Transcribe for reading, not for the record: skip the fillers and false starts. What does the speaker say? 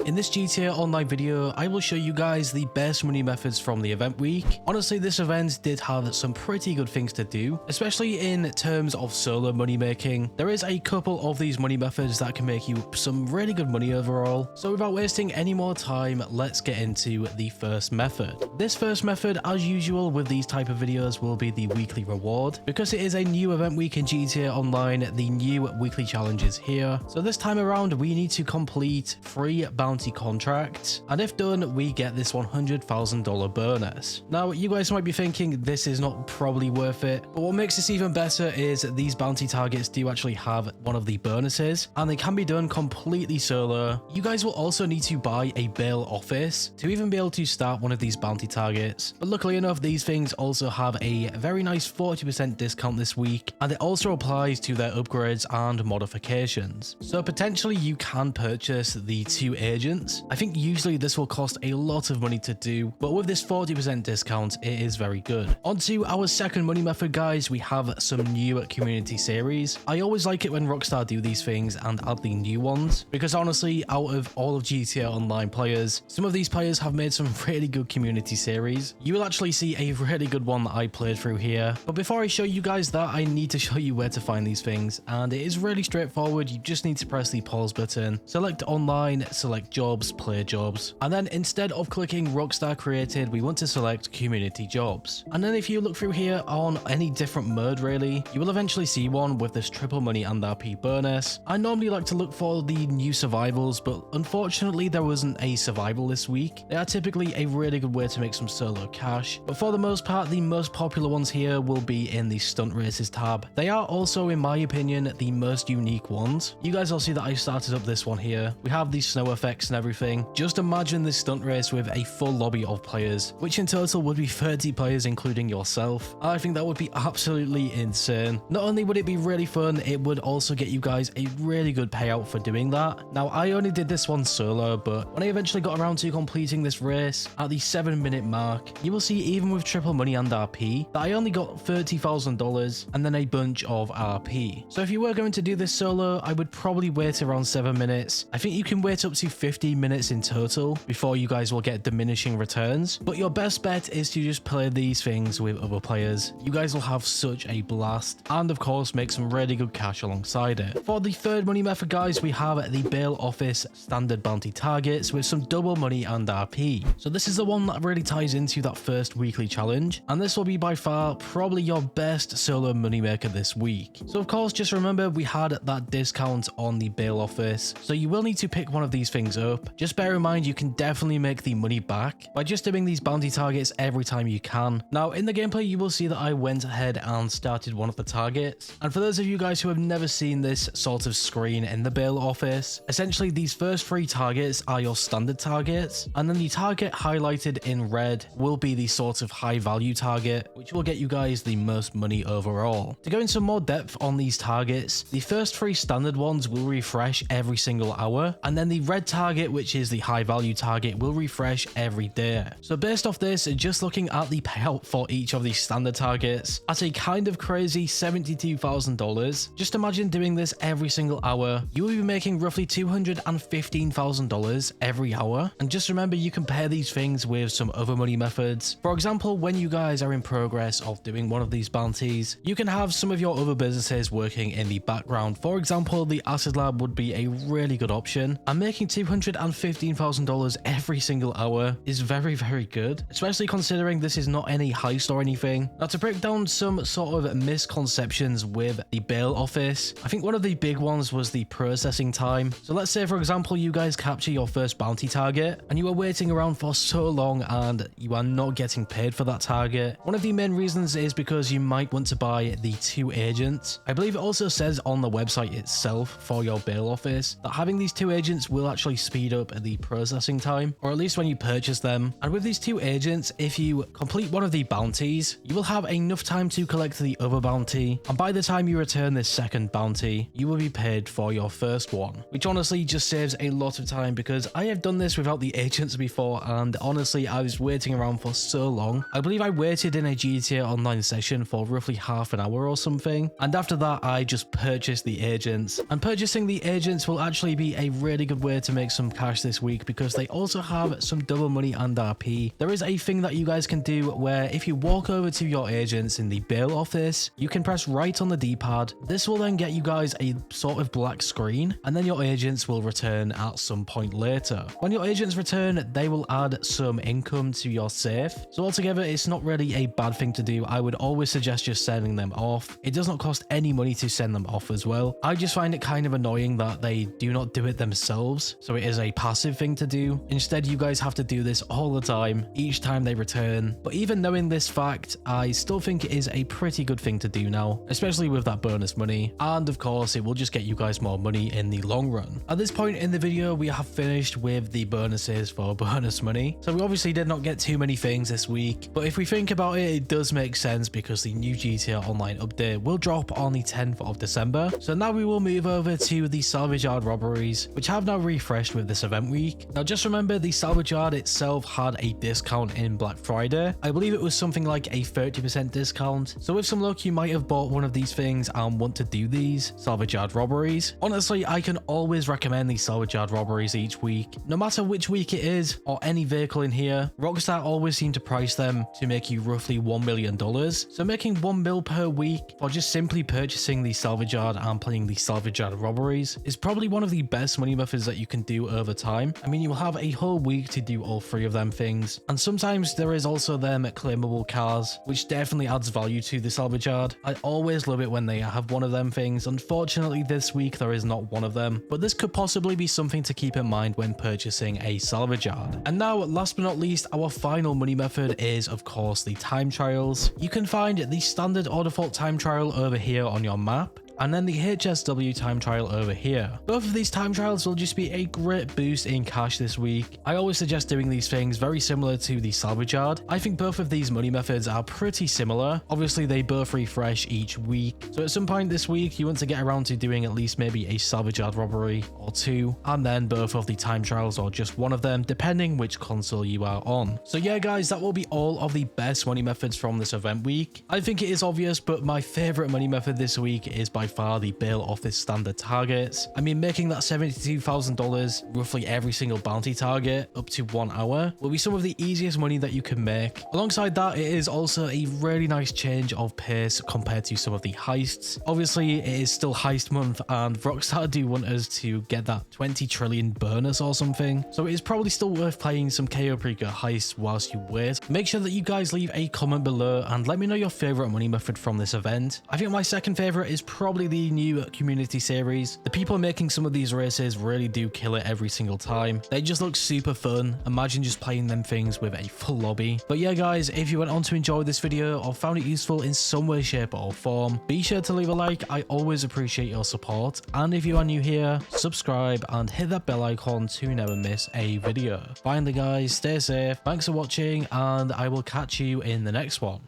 In this GTA Online video, I will show you guys the best money methods from the event week. Honestly, this event did have some pretty good things to do, especially in terms of solo money making. There is a couple of these money methods that can make you some really good money overall. So without wasting any more time, let's get into the first method. This first method, as usual with these type of videos, will be the weekly reward. Because it is a new event week in GTA Online, the new weekly challenge is here. So this time around, we need to complete 3 bounty contracts, and if done, we get this $100,000 bonus. Now, you guys might be thinking this is not probably worth it, but what makes this even better is these bounty targets do actually have one of the bonuses, and they can be done completely solo. You guys will also need to buy a bail office to even be able to start one of these bounty targets, but luckily enough, these things also have a very nice 40% discount this week, and it also applies to their upgrades and modifications. So potentially you can purchase the 2 agents. I think usually this will cost a lot of money to do, but with this 40% discount, it is very good. On to our second money method, guys. We have some new community series. I always like it when Rockstar do these things and add the new ones, because honestly, out of all of GTA Online players, some of these players have made some really good community series. You will actually see a really good one that I played through here, but before I show you guys that, I need to show you where to find these things, and it is really straightforward. You just need to press the pause button, select online, select jobs, play jobs, and then instead of clicking Rockstar created, we want to select community jobs. And then if you look through here on any different mode really, you will eventually see one with this triple money and RP bonus. I normally like to look for the new survivals, but unfortunately there wasn't a survival this week. They are typically a really good way to make some solo cash, but for the most part, the most popular ones here will be in the stunt races tab. They are also, in my opinion, the most unique ones. You guys will see that I started up this one here. We have these snow effects and everything. Just imagine this stunt race with a full lobby of players, which in total would be 30 players including yourself. I think that would be absolutely insane. Not only would it be really fun, it would also get you guys a really good payout for doing that. Now, I only did this one solo, but when I eventually got around to completing this race at the 7-minute mark, you will see even with triple money and RP that I only got $30,000 and then a bunch of RP. So if you were going to do this solo, I would probably wait around 7 minutes. I think you can wait up to 15 minutes in total before you guys will get diminishing returns, but your best bet is to just play these things with other players. You guys will have such a blast, and of course make some really good cash alongside it. For the third money method, guys, we have the bail office standard bounty targets with some double money and RP. So this is the one that really ties into that first weekly challenge, and this will be by far probably your best solo money maker this week. So of course, just remember we had that discount on the bail office, so you will need to pick one of these things up. Just bear in mind you can definitely make the money back by just doing these bounty targets every time you can. Now in the gameplay, you will see that I went ahead and started one of the targets, and for those of you guys who have never seen this sort of screen in the bail office, essentially these first 3 targets are your standard targets, and then the target highlighted in red will be the sort of high value target, which will get you guys the most money overall. To go into more depth on these targets, the first 3 standard ones will refresh every single hour, and then the red target, which is the high value target, will refresh every day. So based off this, just looking at the payout for each of these standard targets at a kind of crazy $72,000, just imagine doing this every single hour. You will be making roughly $215,000 every hour, and just remember you can pair these things with some other money methods. For example, when you guys are in progress of doing one of these bounties, you can have some of your other businesses working in the background. For example, the acid lab would be a really good option, and making $215,000 every single hour is very, very good, especially considering this is not any heist or anything. Now, to break down some sort of misconceptions with the bail office, I think one of the big ones was the processing time. So let's say, for example, you guys capture your first bounty target and you are waiting around for so long and you are not getting paid for that target. One of the main reasons is because you might want to buy the 2 agents. I believe it also says on the website itself for your bail office that having these 2 agents will actually speed up the processing time, or at least when you purchase them. And with these 2 agents, if you complete one of the bounties, you will have enough time to collect the other bounty, and by the time you return this second bounty, you will be paid for your first one, which honestly just saves a lot of time, because I have done this without the agents before, and honestly I was waiting around for so long. I believe I waited in a GTA Online session for roughly half an hour or something, and after that I just purchased the agents, and purchasing the agents will actually be a really good way to make some cash this week because they also have some double money and RP. There is a thing that you guys can do where if you walk over to your agents in the bail office, you can press right on the D-pad. This will then get you guys a sort of black screen, and then your agents will return at some point later. When your agents return, they will add some income to your safe. So altogether, it's not really a bad thing to do. I would always suggest just sending them off. It does not cost any money to send them off as well. I just find it kind of annoying that they do not do it themselves, so it is a passive thing to do. Instead, you guys have to do this all the time, each time they return. But even knowing this fact, I still think it is a pretty good thing to do now, especially with that bonus money. And of course, it will just get you guys more money in the long run. At this point in the video, we have finished with the bonuses for bonus money. So we obviously did not get too many things this week, but if we think about it, it does make sense because the new GTA Online update will drop on the 10th of December. So now we will move over to the Salvage Yard robberies, which have now refreshed with this event week. Now just remember, the Salvage Yard itself had a discount in Black Friday. I believe it was something like a 30% discount. So with some luck, you might have bought one of these things and want to do these Salvage Yard robberies. Honestly, I can always recommend these Salvage Yard robberies each week. No matter which week it is or any vehicle in here, Rockstar always seem to price them to make you roughly $1 million. So making $1 mil per week for just simply purchasing the Salvage Yard and playing the Salvage Yard robberies is probably one of the best money methods that you can do over time. I mean, you will have a whole week to do all three of them things. And sometimes there is also them claimable cars, which definitely adds value to the Salvage Yard. I always love it when they have one of them things. Unfortunately, this week there is not one of them, but this could possibly be something to keep in mind when purchasing a Salvage Yard. And now, last but not least, our final money method is, of course, the time trials. You can find the standard or default time trial over here on your map, and then the HSW time trial over here. Both of these time trials will just be a great boost in cash this week. I always suggest doing these things very similar to the Salvage Yard. I think both of these money methods are pretty similar. Obviously, they both refresh each week. So at some point this week, you want to get around to doing at least maybe a Salvage Yard robbery or two, and then both of the time trials or just one of them, depending which console you are on. So yeah, guys, that will be all of the best money methods from this event week. I think it is obvious, but my favorite money method this week is by far the bail office standard targets. I mean, making that $72,000 roughly every single bounty target up to 1 hour will be some of the easiest money that you can make. Alongside that, it is also a really nice change of pace compared to some of the heists. Obviously, it is still heist month, and Rockstar do want us to get that 20 trillion bonus or something, so it is probably still worth playing some KO Pre-Go heists whilst you wait. Make sure that you guys leave a comment below and let me know your favorite money method from this event. I think my second favorite is probably the new community series. The people making some of these races really do kill it every single time. They just look super fun. Imagine just playing them things with a full lobby. But yeah, guys, if you went on to enjoy this video or found it useful in some way, shape or form, be sure to leave a like. I always appreciate your support. And if you are new here, subscribe and hit that bell icon to never miss a video. Finally, guys, stay safe. Thanks for watching, and I will catch you in the next one.